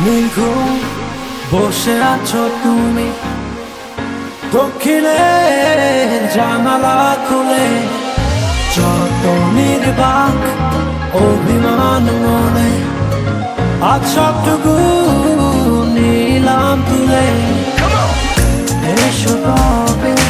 নির্ঘুম বসে আছো তুমি দক্ষিণে জানালা খুলে, যত নির্বাক অভিমান মনে আজ সবটুকু নিলাম তুলে। এসো তবে